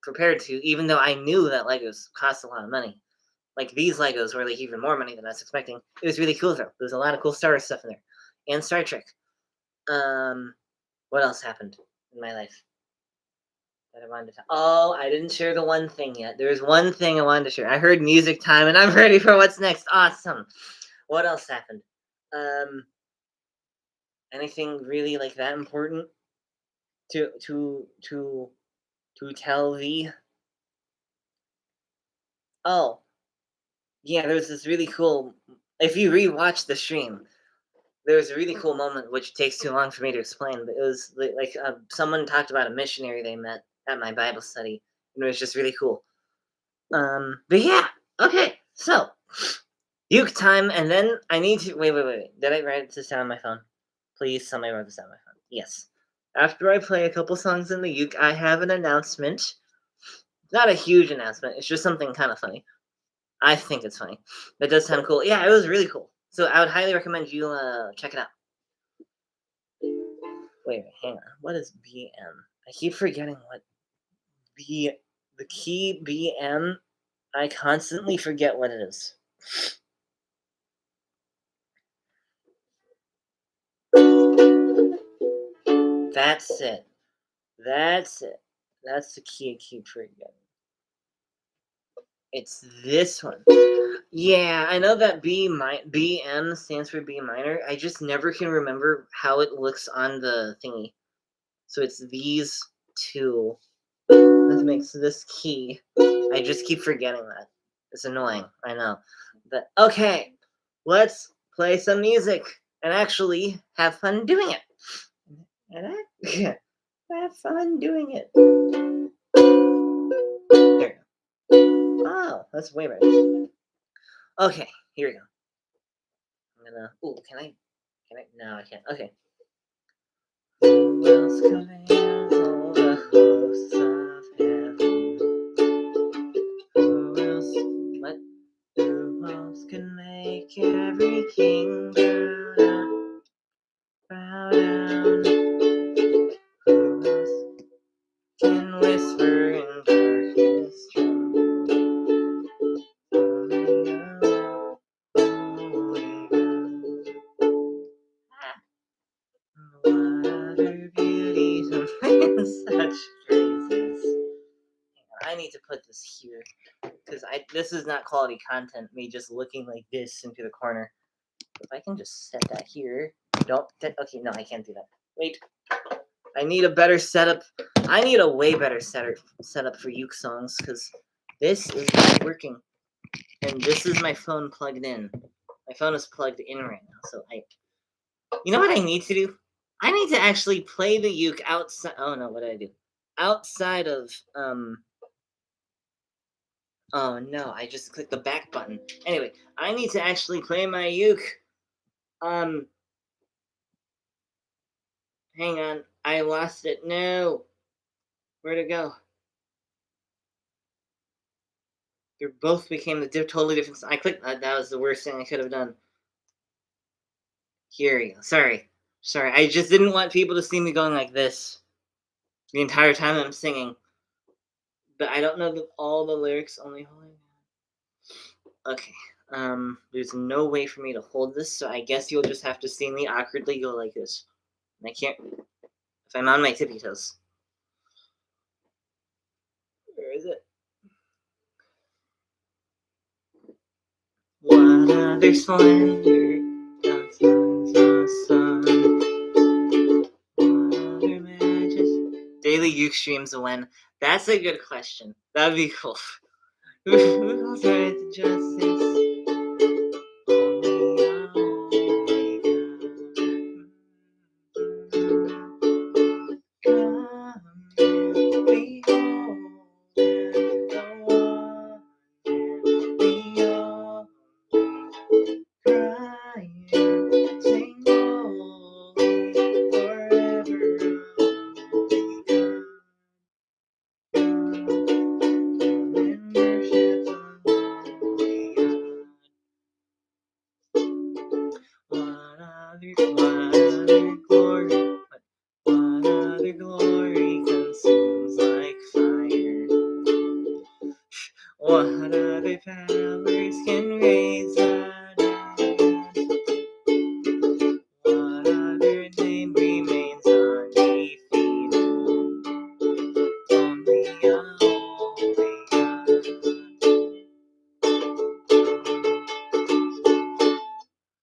S1: prepared to, even though I knew that Legos cost a lot of money. Like, these Legos were like even more money than I was expecting. It was really cool though. There's a lot of cool Star Wars stuff in there. And Star Trek. What else happened in my life that I wanted to? Oh, I didn't share the one thing yet. There's one thing I wanted to share. I heard music time, and I'm ready for what's next. Awesome. What else happened? Anything really like that important to tell thee? Oh, yeah. There's this really cool. If you rewatch the stream, there was a really cool moment which takes too long for me to explain. But it was like someone talked about a missionary they met at my Bible study, and it was just really cool. But yeah, okay. So, uke time, and then I need to wait. Did I write this down on my phone? Please, somebody write this down on my phone. Yes. After I play a couple songs in the uke, I have an announcement. Not a huge announcement. It's just something kind of funny. I think it's funny. It does sound cool. Yeah, it was really cool. So I would highly recommend you check it out. Wait, hang on. What is BM? I keep forgetting what the key BM. I constantly forget what it is. That's it. That's it. That's the key I keep forgetting. It's this one. Yeah, I know that BM stands for B minor. I just never can remember how it looks on the thingy. So it's these two. That makes this key. I just keep forgetting that. It's annoying. I know. But okay, let's play some music and actually have fun doing it. And have fun doing it. There we go. Oh, that's way better. Okay, here we go. I'm gonna. Ooh, can I? No, I can't. Okay. Who else commands all the hosts of heaven? Who else? What? Who else can make every king bow down? Who else can whisper in darkness tremble? Only God, only God. What other beauties and such praises? I need to put this here because this is not quality content. Me just looking like this into the corner. If I can just set that here. Okay, no, I can't do that. Wait. I need a better setup. I need a way better setup for uke songs because this is not working. And this is my phone plugged in. My phone is plugged in right now, so you know what I need to do? I need to actually play the uke outside. Oh no, what did I do? Outside of Oh no, I just clicked the back button. Anyway, I need to actually play my uke. Hang on. I lost it. No. Where'd it go? They both became totally different. I clicked that. That was the worst thing I could have done. Here we go. Sorry. I just didn't want people to see me going like this the entire time I'm singing. But I don't know all the lyrics. Only holy. Okay. There's no way for me to hold this, so I guess you'll just have to see me awkwardly go like this. And I can't. If I'm on my tippy toes. other splendor outside the sun. What other majesty? Daily Uke streams when? That's a good question. That'd be cool. Who holds right to justice? Only a holy God. Come and behold the one and the only, crying, sing holy forever, holy God. Come and worship the holy God. What other glory? What other glory consumes like fire? What other powers can raise the dead? What other name remains undefeated? Only a holy God.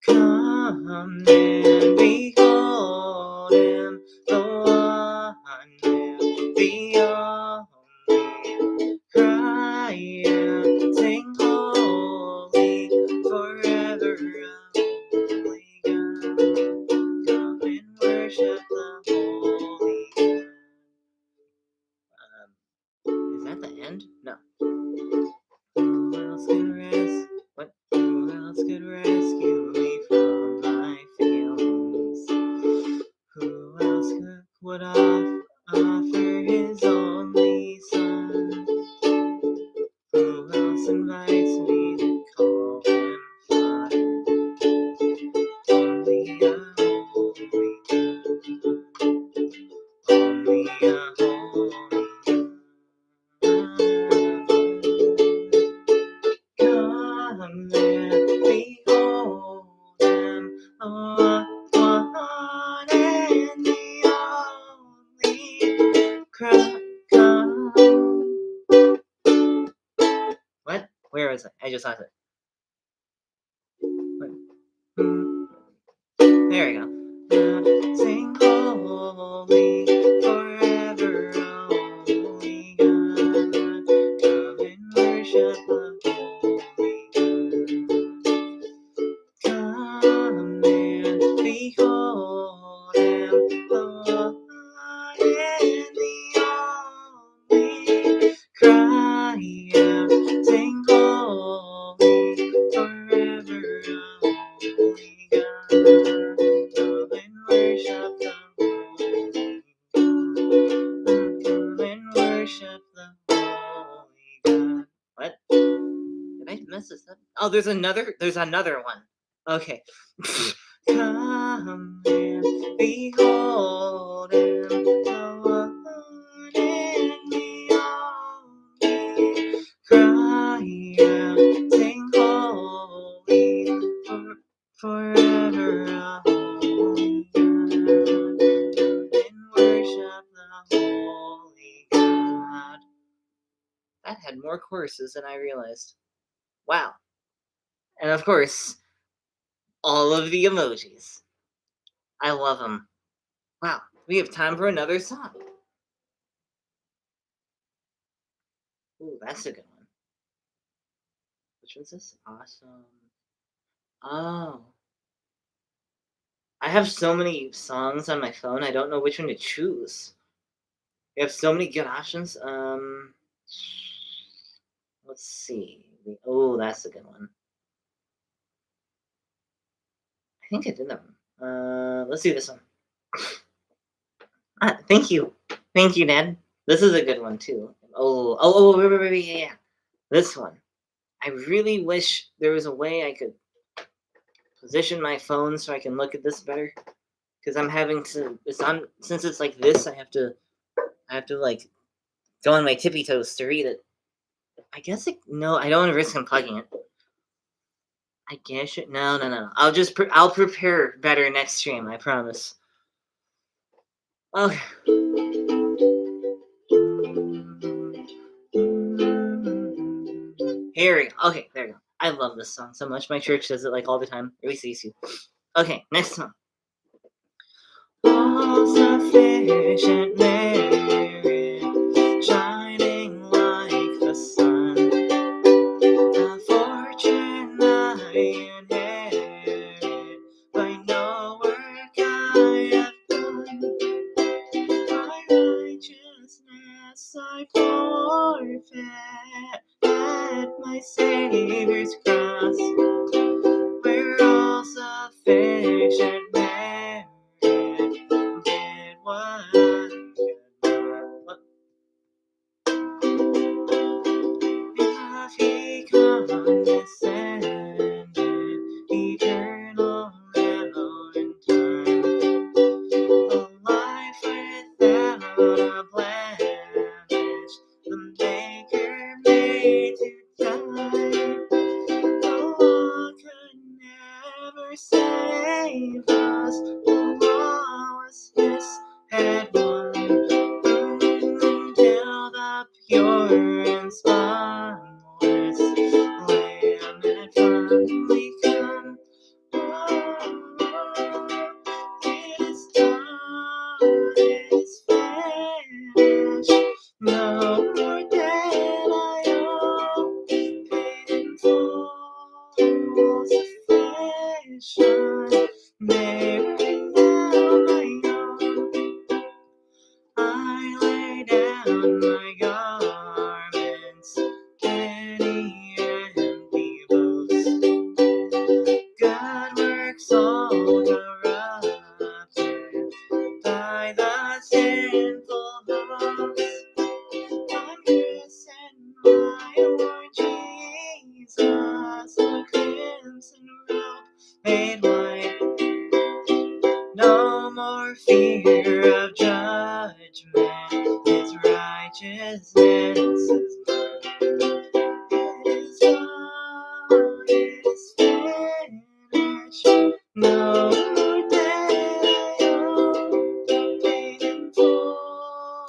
S1: Come and behold him, the one and the only, crying, sing holy forever, holy God. Come and worship the holy God. Is that the end? No. Who else could what? Who else could rescue me from my feelings? Who else would offer his only son? Who else invites me to call him Father? Only a holy God. Only a holy God. Come and behold him, the one and the only. Come. What? Where is it? I just lost it. There we go. Sing holy forever, holy God. Come and worship the holy God. Come and behold him, the one and the only, crying, sing holy forever, holy God. Come and worship the holy God. Come and worship the holy God. What? Did I mess this up? Oh, there's another one. Okay. Come and behold him, the one and the only, crying, sing holy forever, holy God. Come and worship the holy God. That had more choruses than I realized. Wow. And of course, all of the emojis. I love them. Wow, we have time for another song. Ooh, that's a good one. Which one's this? Awesome. Oh. I have so many songs on my phone, I don't know which one to choose. We have so many good options. Let's see. Oh, that's a good one. I think I did that one. Let's do this one. Thank you. Thank you, Ned. This is a good one, too. Wait, yeah. This one. I really wish there was a way I could position my phone so I can look at this better. Because I'm having to, since it's like this, I have to like, go on my tippy toes to read it. I guess, no, I don't want to risk unplugging it. I guess it, no. I'll prepare better next stream, I promise. Okay. Here we go. Okay, there we go. I love this song so much. My church does it like all the time. At least they used to. Okay, next song. All sufficient merit, shining like the sun. A fortune I inherit by no work I have done. My righteousness I forfeit at my Savior's cross, where all sufficient merit did what I could not. If he condescended, eternal now in time, a life without a blemish, the Maker made to die. The law could never save us, the lawlessness had won, until the pure and spotless Lamb had finally come. It is done, it is finished. No more debt I owe, paid in full, sufficient, bearing now my own. I lay down my garments, any empty boast. Good works all corrupted by the sinful host. I'm risen, my Lord Jesus, a crimson robe made white. No more fear of judgment, His righteousness is mine. It is done, it is finished. No more debt I owe, paid in full,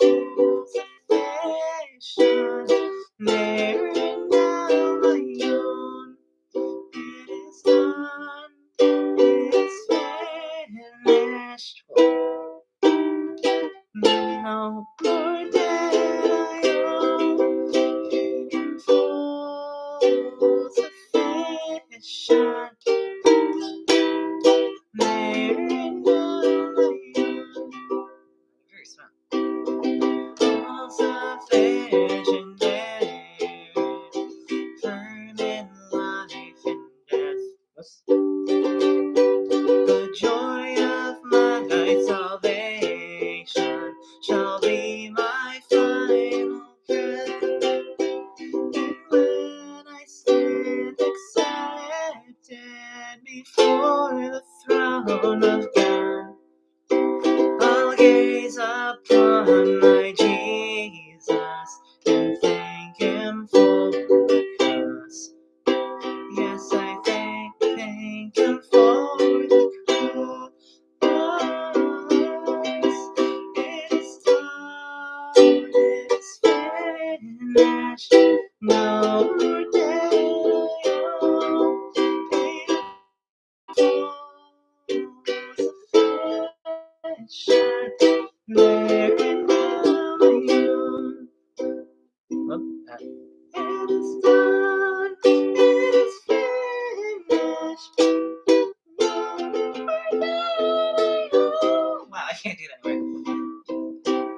S1: sufficient, bearing now my own. It is done, it is finished. No more debt I owe, paid in full, sufficient, bearing now my own. Very smart. All sufficient merit, firm in life and death. The joy of my salvation shall be my final breath. And when I stand accepted before the throne of God, I'll gaze upon my Jesus and thank Him for the cross. Yes, I thank Him for the cross. It is done, it is finished. No more debt I owe, paid in full, sufficient, bearing now my own. It is done, it is finished. No more debt I owe. Wow, I can't do that right.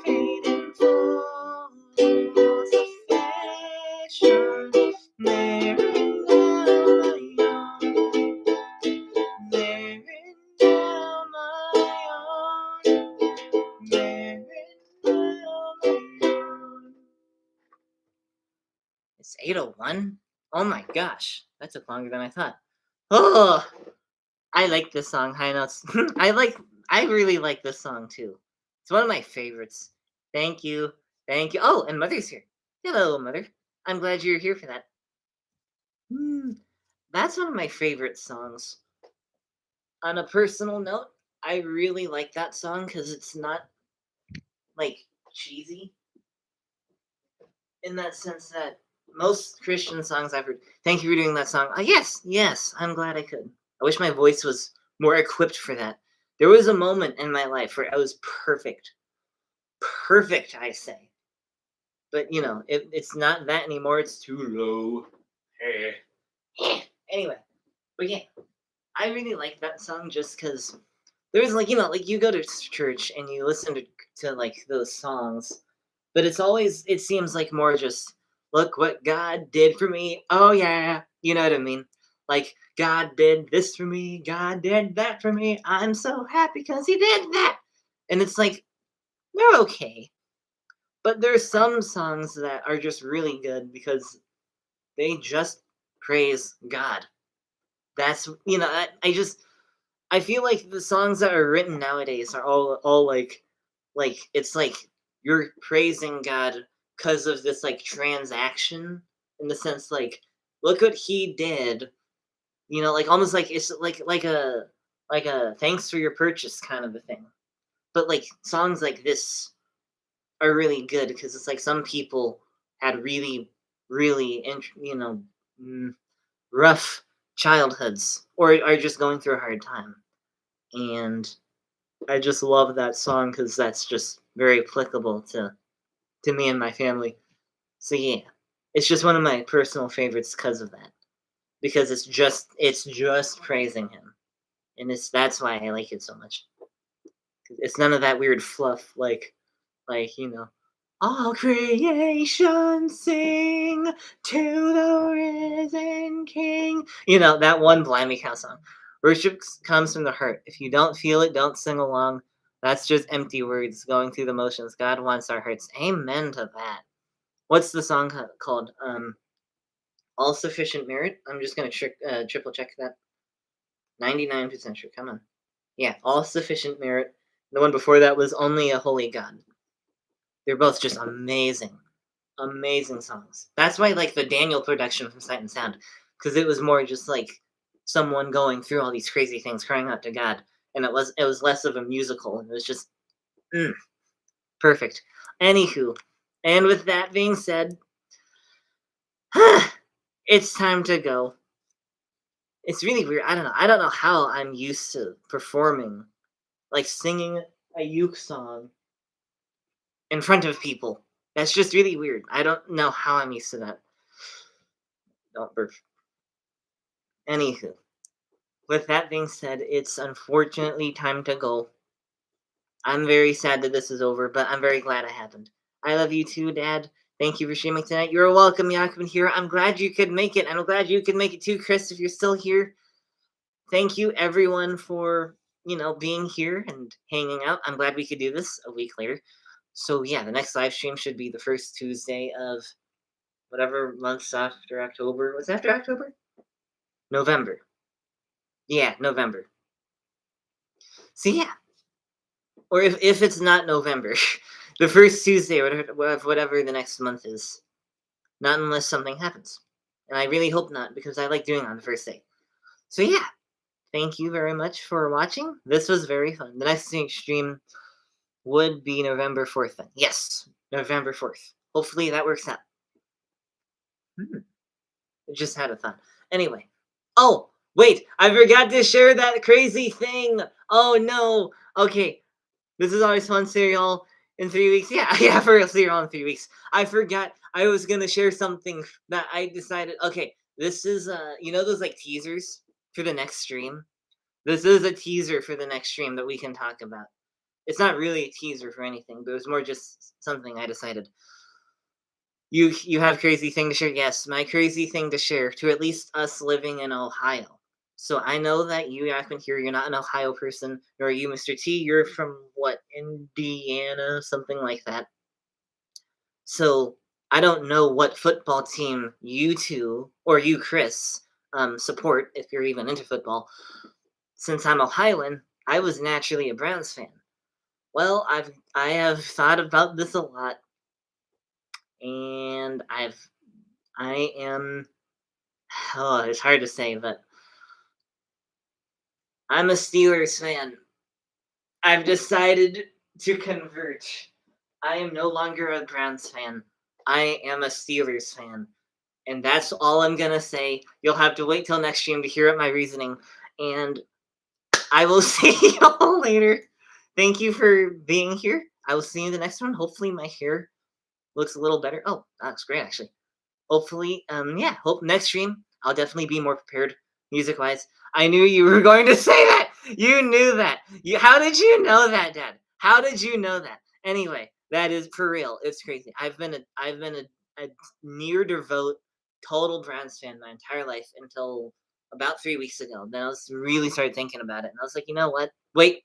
S1: Paid in full, sufficient, bearing now my own. Bearing now my own. Bearing now my own. It's 8:01? Oh my gosh, that took longer than I thought. Oh, I like this song, High Notes. I really like this song too. It's one of my favorites. Thank you. Thank you. Oh, and Mother's here. Hello, Mother. I'm glad you're here for that. That's one of my favorite songs. On a personal note, I really like that song because it's not like cheesy in that sense that most Christian songs I've heard. Thank you for doing that song. Yes, yes, I'm glad I could. I wish my voice was more equipped for that. There was a moment in my life where I was perfect. Perfect, I say. But, it's not that anymore. It's too low. Anyway, but yeah, I really like that song just because there's like you go to church and you listen to like those songs, but it seems like more just look what God did for me. Oh yeah, you know what I mean? Like God did this for me, God did that for me. I'm so happy because he did that. And it's like they're okay. But there's some songs that are just really good because they just praise God. That's I feel like the songs that are written nowadays are all like it's like you're praising God because of this like transaction in the sense like look what he did, like almost like it's like a thanks for your purchase kind of a thing. But like songs like this are really good because it's like some people had really really mm, rough childhoods or are just going through a hard time. And I just love that song because that's just very applicable to me and my family. So yeah, it's just one of my personal favorites because of that. Because it's just praising him, and that's why I like it so much. It's none of that weird fluff like all creation sing to the risen King. That one Blimey Cow song. Worship comes from the heart. If you don't feel it, don't sing along. That's just empty words going through the motions. God wants our hearts. Amen to that. What's the song called? All Sufficient Merit. I'm just gonna triple check that. 99% sure. Come on. Yeah, All Sufficient Merit. The one before that was Only a Holy God. They're both just amazing. Amazing songs. That's why I like the Daniel production from Sight and Sound, because it was more just like someone going through all these crazy things, crying out to God, and it was less of a musical, and it was just mm, perfect. Anywho, and with that being said, it's time to go. It's really weird. I don't know. I don't know how I'm used to performing, like singing a uke song in front of people. That's just really weird. I don't know how I'm used to that. Don't burp. Anywho, with that being said, it's unfortunately time to go. I'm very sad that this is over, but I'm very glad it happened. I love you too, Dad. Thank you for streaming tonight. You're welcome, Yakup here. I'm glad you could make it. I'm glad you could make it too, Chris, if you're still here. Thank you, everyone, for being here and hanging out. I'm glad we could do this a week later. So yeah, the next live stream should be the first Tuesday of whatever months after October. What's after October? November. Yeah, November. So yeah, or if it's not November, the first Tuesday of whatever the next month is. Not unless something happens, and I really hope not because I like doing it on the first day. So yeah, thank you very much for watching. This was very fun. The next stream would be November 4th then. Yes, November 4th. Hopefully that works out. Just had a thought. Anyway. Oh, wait, I forgot to share that crazy thing. Oh no. Okay, this is always fun, cereal in 3 weeks. Yeah, yeah, for real, cereal in 3 weeks. I forgot I was gonna share something that I decided. Okay, this is those like teasers for the next stream. This is a teaser for the next stream that we can talk about. It's not really a teaser for anything, but it was more just something I decided. You have crazy thing to share? Yes, my crazy thing to share to at least us living in Ohio. So I know that you, Yakman, here, you're not an Ohio person, nor are you, Mr. T. You're from what, Indiana, something like that. So I don't know what football team you two or you, Chris, support if you're even into football. Since I'm Ohioan, I was naturally a Browns fan. Well, I have thought about this a lot, and I am. Oh, it's hard to say, but I'm a Steelers fan. I've decided to convert. I am no longer a Browns fan. I am a Steelers fan. And that's all I'm gonna say. You'll have to wait till next stream to hear my reasoning. And I will see y'all later. Thank you for being here. I will see you in the next one. Hopefully my hair looks a little better. Oh, that looks great actually. Hopefully, yeah, hope next stream I'll definitely be more prepared music wise. I knew you were going to say that. You knew that. How did you know that, Dad? How did you know that? Anyway, that is for real. It's crazy. I've been a near devout total Browns fan my entire life until about 3 weeks ago. Then I was really started thinking about it, and I was like, you know what? Wait,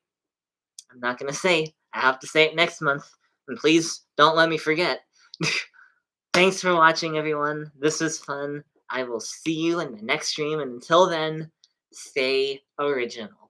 S1: I'm not gonna say. I have to say it next month, and please don't let me forget. Thanks for watching, everyone. This was fun. I will see you in the next stream, and until then, stay original.